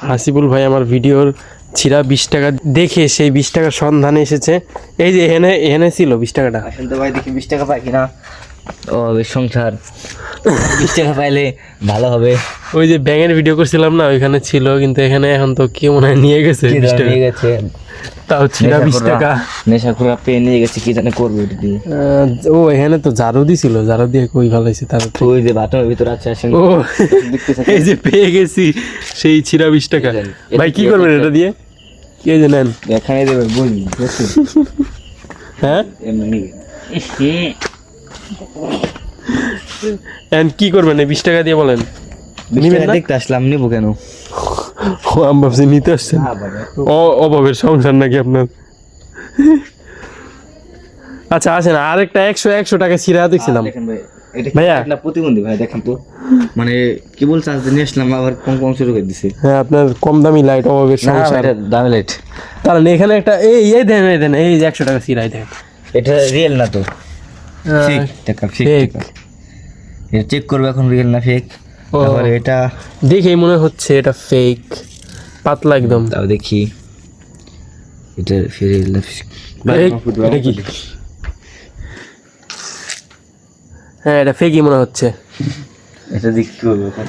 হাসিবুল ভাই আমার ভিডিওর ছিঁড়া 20 টাকা দেখে সেই 20 টাকার সন্ধানে এসেছে। এই যে এখানে এখানে ছিল 20 টাকাটা। আসলে তো ভাই দেখি 20 টাকা পাই কিনা। ও সংসার 20 টাকা পাইলে ভালো হবে। ওই যে ব্যাঙের ভিডিও করছিলাম না, ওইখানে ছিল, কিন্তু এখানে এখন তো কি মনে হয় নিয়ে গেছে 20 টাকা নিয়ে গেছে, তাও ছিঁড়া 20 টাকা। নেশাখোররা পেয়ে নিয়ে গেছে, কি জানে করবে ওটা দিয়ে। ও এখানে তো ঝাড়ু দিছিল, ঝাড়ু দিয়ে কই ভালাইছে তার। ওই যে বাথরুমের ভিতর আছে, আসেন ও এই যে পেয়ে গেছি সেই ছিঁড়া 20 টাকা। ভাই কি করবেন এটা দিয়ে? কে জানেন এখানে দেবে বলি হ্যাঁ এমনি এন্ড কি করবেন এই 20 টাকা দিয়ে বলেন? নিবেন না? দেখতে আসলাম, নিবো কেন? ও আমি ভাবছি নিতে আসছেন। অভাবের সংসার নাকি আপনার? আচ্ছা আসেন, আরেকটা 100 টাকা ছিঁড়া দেখছিলাম। দেখেন ভাই, এটা ভাইয়া। না প্রতিবন্ধী ভাই, দেখেন তো মানে কি বলছে, আজ নিয়ে আসলাম আবার কম শুরু করে দিছে। হ্যাঁ আপনার কম দামি লাইট, অভাবের সংসার। দামি লাইট, তাহলে এখানে একটা এই দেন এই যে 100 টাকা ছিঁড়াই দেন। এটা রিয়েল না তো, ফেক টাকা, ফেক টাকা। এটা চেক করবে এখন রিয়েল না ফেক। তারপরে এটা দেখেই মনে হচ্ছে এটা ফেক, পাতলা একদম। তাও দেখি এটা রিয়েল না ফেক। এটা কি? হ্যাঁ এটা ফেকই মনে হচ্ছে। এটা দেখি কি করবো এখন।